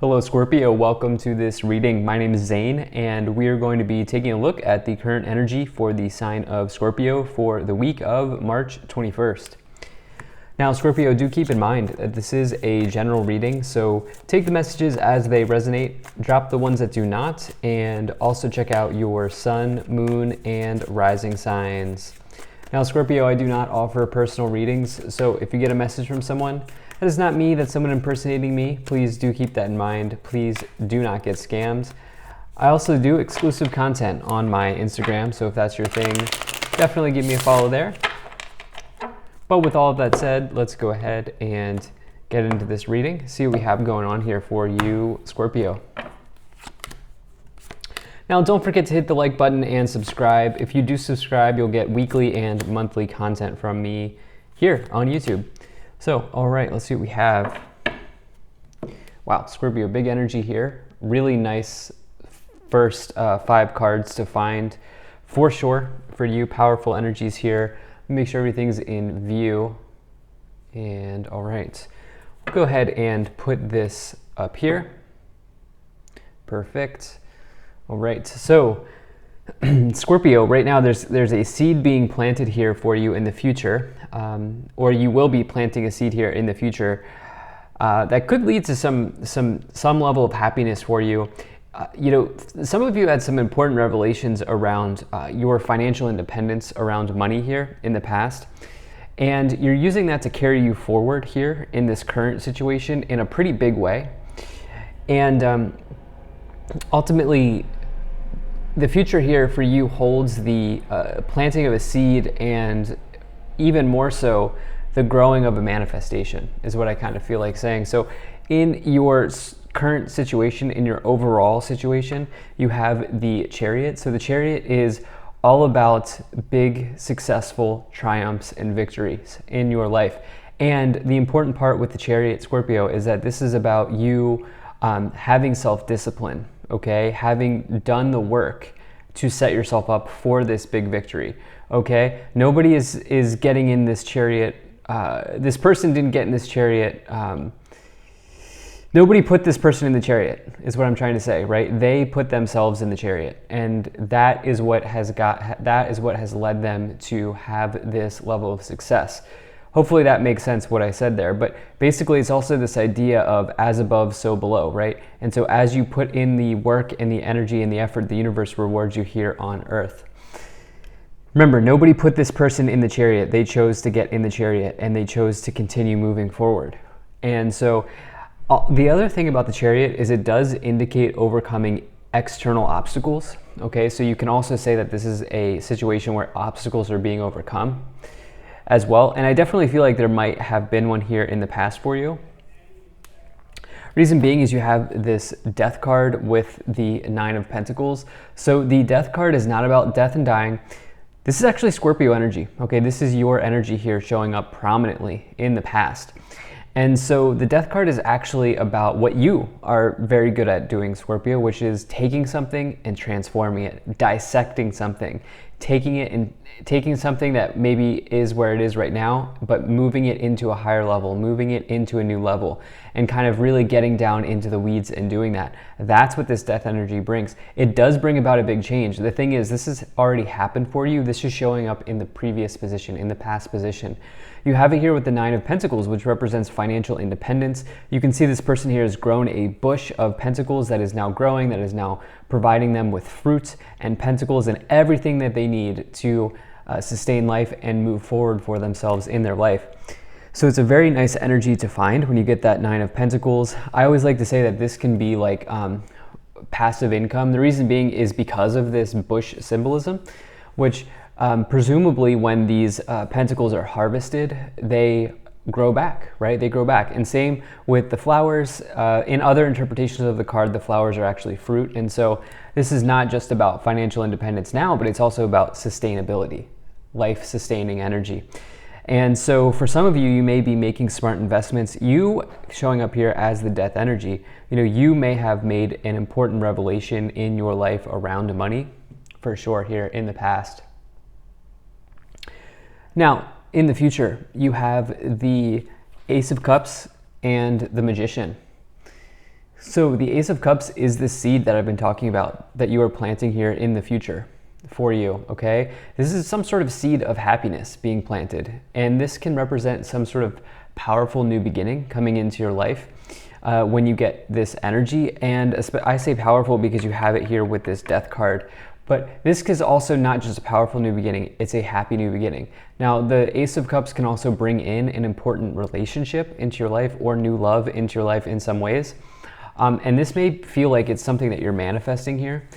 Hello Scorpio, welcome to this reading. My name is Zane and we are going to be taking a look at the current energy for the sign of Scorpio for the week of March 21st. Now Scorpio, do keep in mind that this is a general reading, so take the messages as they resonate, drop the ones that do not, and also check out your sun, moon, and rising signs. Now Scorpio, I do not offer personal readings, so if you get a message from someone, that is not me, that's someone impersonating me. Please do keep that in mind. Please do not get scammed. I also do exclusive content on my Instagram, so if that's your thing, definitely give me a follow there. But with all of that said, let's go ahead and get into this reading, see what we have going on here for you, Scorpio. Now, don't forget to hit the like button and subscribe. If you do subscribe, you'll get weekly and monthly content from me here on YouTube. So, all right, let's see what we have. Wow, Scorpio, big energy here. Really nice first 5 cards to find for sure for you. Powerful energies here. Make sure everything's in view. And all right, we'll go ahead and put this up here. Perfect. All right, so Scorpio, right now there's a seed being planted here for you in the future, or you will be planting a seed here in the future that could lead to some level of happiness for you. Some of you had some important revelations around your financial independence around money here in the past, and you're using that to carry you forward here in this current situation in a pretty big way. And ultimately, the future here for you holds the planting of a seed, and even more so, the growing of a manifestation is what I kind of feel like saying. So in your current situation, in your overall situation, you have the Chariot. So the Chariot is all about big, successful triumphs and victories in your life. And the important part with the Chariot, Scorpio, is that this is about you having self-discipline, okay? Having done the work to set yourself up for this big victory, okay? Nobody is getting in this Chariot. This person didn't get in this Chariot. Nobody put this person in the Chariot, is what I'm trying to say, right? They put themselves in the Chariot, and that is what has led them to have this level of success. Hopefully that makes sense what I said there, but basically it's also this idea of as above, so below, right? And so as you put in the work and the energy and the effort, the universe rewards you here on Earth. Remember, nobody put this person in the Chariot. They chose to get in the Chariot, and they chose to continue moving forward. And so the other thing about the Chariot is it does indicate overcoming external obstacles, okay? So you can also say that this is a situation where obstacles are being overcome as well. And I definitely feel like there might have been one here in the past for you. Reason being is you have this Death card with the 9 of Pentacles. So the Death card is not about death and dying. This is actually Scorpio energy, okay? This is your energy here showing up prominently in the past. And so the Death card is actually about what you are very good at doing, Scorpio, which is taking something and transforming it, dissecting something, taking something that maybe is where it is right now, but moving it into a higher level, moving it into a new level, and kind of really getting down into the weeds and doing that. That's what this Death energy brings. It does bring about a big change. The thing is, this has already happened for you. This is showing up in the previous position, in the past position. You have it here with the 9 of Pentacles, which represents financial independence. You can see this person here has grown a bush of pentacles that is now growing, that is now providing them with fruit and pentacles and everything that they need to sustain life and move forward for themselves in their life. So it's a very nice energy to find when you get that 9 of Pentacles. I always like to say that this can be like passive income. The reason being is because of this bush symbolism, which presumably when these pentacles are harvested, they grow back, right? They grow back. And same with the flowers. In other interpretations of the card, the flowers are actually fruit. And so this is not just about financial independence now, but it's also about sustainability, life-sustaining energy. And so for some of you, you may be making smart investments. You showing up here as the Death energy, you may have made an important revelation in your life around money, for sure, here in the past. Now, in the future, you have the Ace of Cups and the Magician. So the Ace of Cups is the seed that I've been talking about that you are planting here in the future for you, okay? This is some sort of seed of happiness being planted, and this can represent some sort of powerful new beginning coming into your life when you get this energy. And I say powerful because you have it here with this Death card. But this is also not just a powerful new beginning, it's a happy new beginning. Now, the Ace of Cups can also bring in an important relationship into your life or new love into your life in some ways. And this may feel like it's something that you're manifesting here.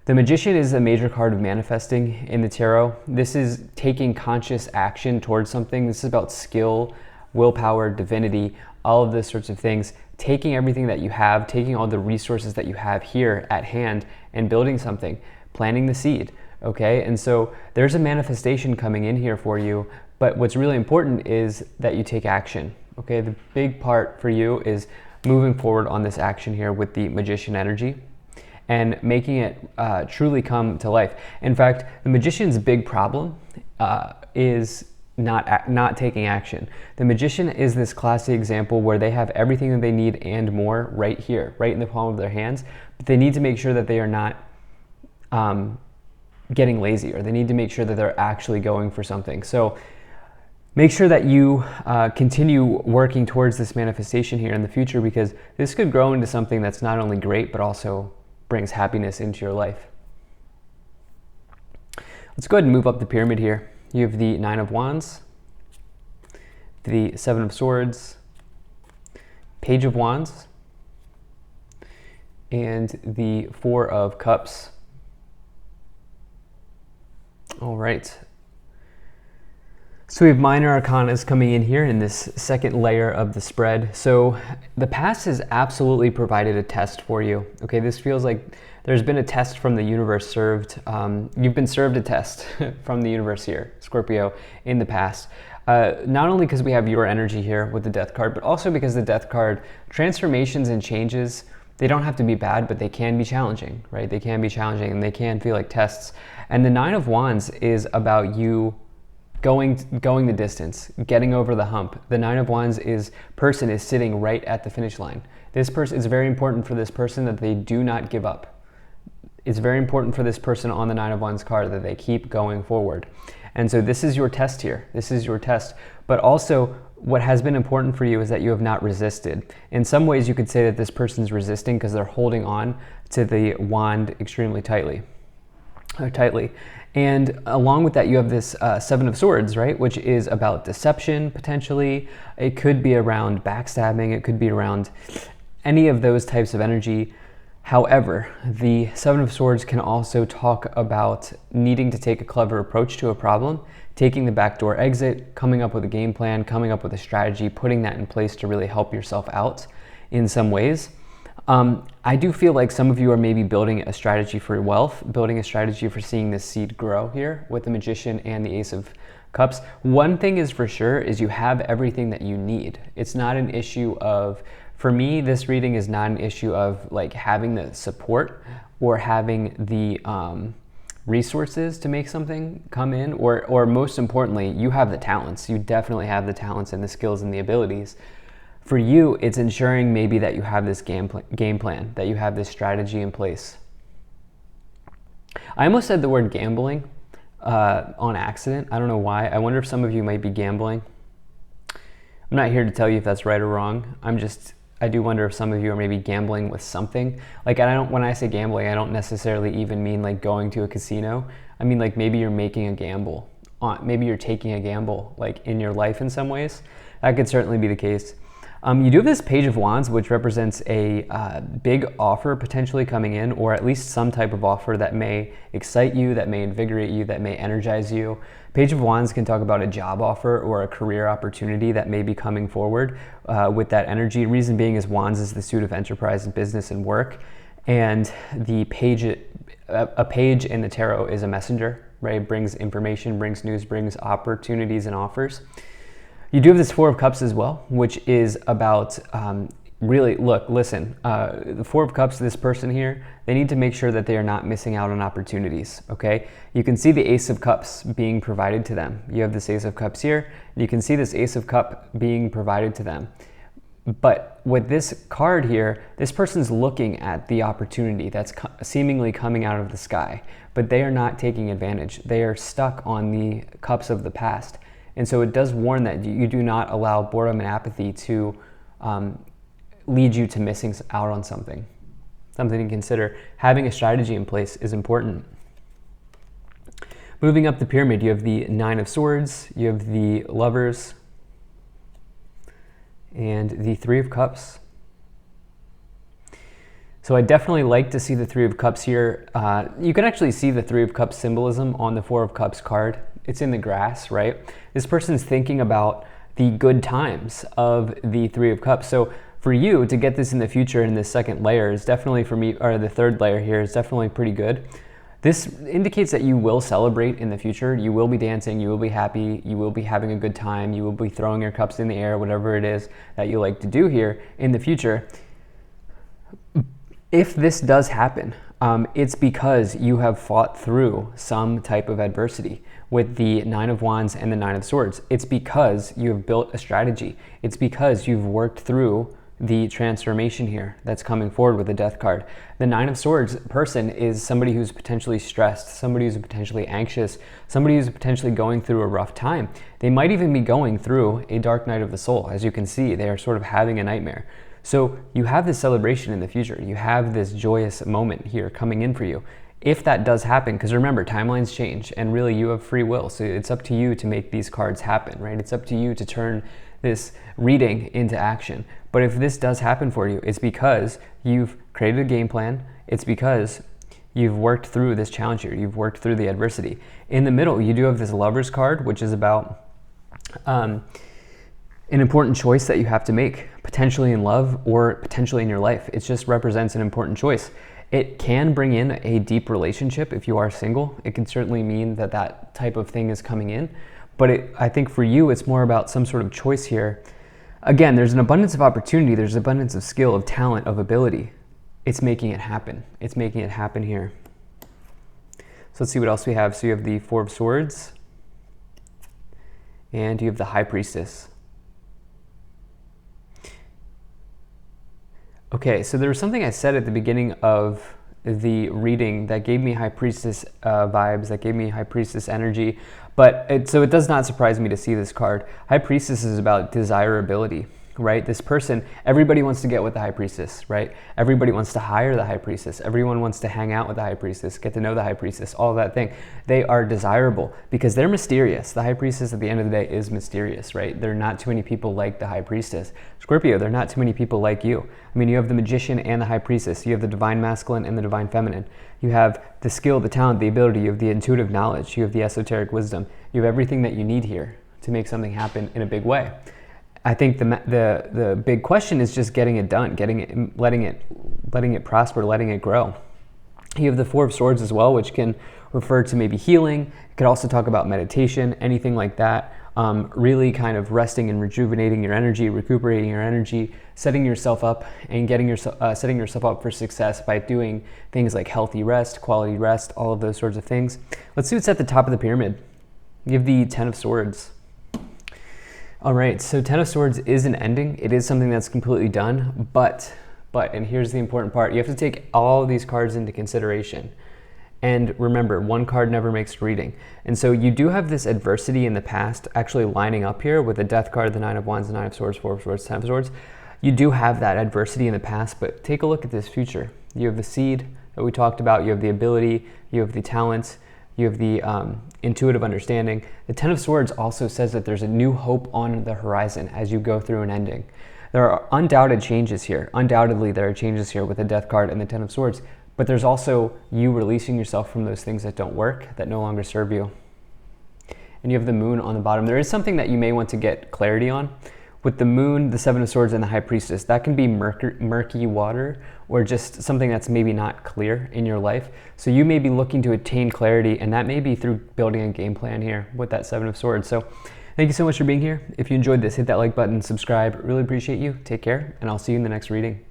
The Magician is a major card of manifesting in the tarot. This is taking conscious action towards something. This is about skill, willpower, divinity, all of those sorts of things. Taking everything that you have, taking all the resources that you have here at hand and building something, planting the seed, okay? And so there's a manifestation coming in here for you, but what's really important is that you take action, okay? The big part for you is moving forward on this action here with the Magician energy and making it truly come to life. In fact, the Magician's big problem is not taking action. The Magician is this classic example where they have everything that they need and more right here, right in the palm of their hands, but they need to make sure that they are not getting lazy, or they need to make sure that they're actually going for something. So make sure that you continue working towards this manifestation here in the future, because this could grow into something that's not only great, but also brings happiness into your life. Let's go ahead and move up the pyramid here. You have the Nine of Wands, the Seven of Swords, Page of Wands, and the Four of Cups. All right. So we have minor arcanas coming in here in this second layer of the spread. So the past has absolutely provided a test for you. Okay, this feels like there's been a test from the universe served. You've been served a test from the universe here, Scorpio, in the past. Not only because we have your energy here with the Death card, but also because the Death card, transformations and changes, they don't have to be bad, but they can be challenging, right? They can be challenging and they can feel like tests. And the Nine of Wands is about you going the distance, getting over the hump. The Nine of Wands person is sitting right at the finish line. This person, it's very important for this person that they do not give up. It's very important for this person on the Nine of Wands card that they keep going forward. And so this is your test here. This is your test. But also, what has been important for you is that you have not resisted. In some ways, you could say that this person's resisting because they're holding on to the wand extremely tightly. And along with that, you have this Seven of Swords, right? Which is about deception, potentially. It could be around backstabbing. It could be around any of those types of energy. However, the Seven of Swords can also talk about needing to take a clever approach to a problem, taking the backdoor exit, coming up with a game plan, coming up with a strategy, putting that in place to really help yourself out in some ways. I do feel like some of you are maybe building a strategy for wealth, building a strategy for seeing this seed grow here with the Magician and the Ace of Cups. One thing is for sure is you have everything that you need. It's not an issue of, for me, this reading is not an issue of like having the support or having the resources to make something come in, or most importantly, you have the talents. You definitely have the talents and the skills and the abilities. For you, it's ensuring maybe that you have this game plan, that you have this strategy in place. I almost said the word gambling on accident. I don't know why. I wonder if some of you might be gambling. I'm not here to tell you if that's right or wrong. I do wonder if some of you are maybe gambling with something. Like, when I say gambling, I don't necessarily even mean like going to a casino. I mean like maybe you're making a gamble. Maybe you're taking a gamble like in your life in some ways. That could certainly be the case. You do have this Page of Wands, which represents a big offer potentially coming in, or at least some type of offer that may excite you, that may invigorate you, that may energize you. Page of Wands can talk about a job offer or a career opportunity that may be coming forward with that energy. Reason being is Wands is the suit of enterprise and business and work. And the page, a page in the tarot is a messenger, right? It brings information, brings news, brings opportunities and offers. You do have this Four of Cups as well, which is about really, listen, the Four of Cups, this person here, they need to make sure that they are not missing out on opportunities, okay? You can see the Ace of Cups being provided to them. You have this Ace of Cups here, and you can see this Ace of Cup being provided to them. But with this card here, this person's looking at the opportunity that's seemingly coming out of the sky, but they are not taking advantage. They are stuck on the cups of the past. And so it does warn that you do not allow boredom and apathy to lead you to missing out on something. Something to consider. Having a strategy in place is important. Moving up the pyramid, you have the Nine of Swords, you have the Lovers, and the Three of Cups. So I definitely like to see the Three of Cups here. You can actually see the Three of Cups symbolism on the Four of Cups card. It's in the grass, right? This person's thinking about the good times of the Three of Cups. So for you to get this in the future in this second layer is definitely, for me, or the third layer here, is definitely pretty good. This indicates that you will celebrate in the future. You will be dancing, you will be happy, you will be having a good time, you will be throwing your cups in the air, whatever it is that you like to do here in the future. If this does happen, it's because you have fought through some type of adversity with the Nine of Wands and the Nine of Swords. It's because you have built a strategy. It's because you've worked through the transformation here that's coming forward with the Death card. The Nine of Swords person is somebody who's potentially stressed, somebody who's potentially anxious, somebody who's potentially going through a rough time. They might even be going through a dark night of the soul. As you can see, they are sort of having a nightmare. So you have this celebration in the future. You have this joyous moment here coming in for you. If that does happen, because remember, timelines change, and really you have free will, so it's up to you to make these cards happen, right? It's up to you to turn this reading into action. But if this does happen for you, it's because you've created a game plan. It's because you've worked through this challenge here. You've worked through the adversity. In the middle, you do have this Lovers card, which is about an important choice that you have to make, potentially in love or potentially in your life. It just represents an important choice. It can bring in a deep relationship if you are single. It can certainly mean that that type of thing is coming in. But I think for you, it's more about some sort of choice here. Again, there's an abundance of opportunity. There's an abundance of skill, of talent, of ability. It's making it happen. It's making it happen here. So let's see what else we have. So you have the Four of Swords, and you have the High Priestess. Okay, so there was something I said at the beginning of the reading that gave me High Priestess vibes, that gave me High Priestess energy, so it does not surprise me to see this card. High Priestess is about desirability, right? This person, everybody wants to get with the High Priestess, right? Everybody wants to hire the High Priestess. Everyone wants to hang out with the High Priestess, get to know the High Priestess, all of that thing. They are desirable because they're mysterious. The High Priestess at the end of the day is mysterious, right? There are not too many people like the High Priestess. Scorpio, there are not too many people like you. I mean, you have the Magician and the High Priestess. You have the Divine Masculine and the Divine Feminine. You have the skill, the talent, the ability. You have the intuitive knowledge. You have the esoteric wisdom. You have everything that you need here to make something happen in a big way. I think the big question is just getting it done, letting it prosper, letting it grow. You have the Four of Swords as well, which can refer to maybe healing. It could also talk about meditation, anything like that. Really kind of resting and rejuvenating your energy, recuperating your energy, setting yourself up and setting yourself up for success by doing things like healthy rest, quality rest, all of those sorts of things. Let's see what's at the top of the pyramid. You have the Ten of Swords. All right, so Ten of Swords is an ending. It is something that's completely done, but, and here's the important part, you have to take all of these cards into consideration. And remember, one card never makes a reading. And so you do have this adversity in the past actually lining up here with the Death card, the Nine of Wands, the Nine of Swords, Four of Swords, Ten of Swords. You do have that adversity in the past, but take a look at this future. You have the seed that we talked about, you have the ability, you have the talents, you have the intuitive understanding. The Ten of Swords also says that there's a new hope on the horizon as you go through an ending. There are undoubted changes here. Undoubtedly, there are changes here with the Death card and the Ten of Swords, but there's also you releasing yourself from those things that don't work, that no longer serve you. And you have the Moon on the bottom. There is something that you may want to get clarity on. With the Moon, the Seven of Swords, and the High Priestess, that can be murky water or just something that's maybe not clear in your life. So you may be looking to attain clarity, and that may be through building a game plan here with that Seven of Swords. So thank you so much for being here. If you enjoyed this, hit that like button, subscribe. Really appreciate you. Take care, and I'll see you in the next reading.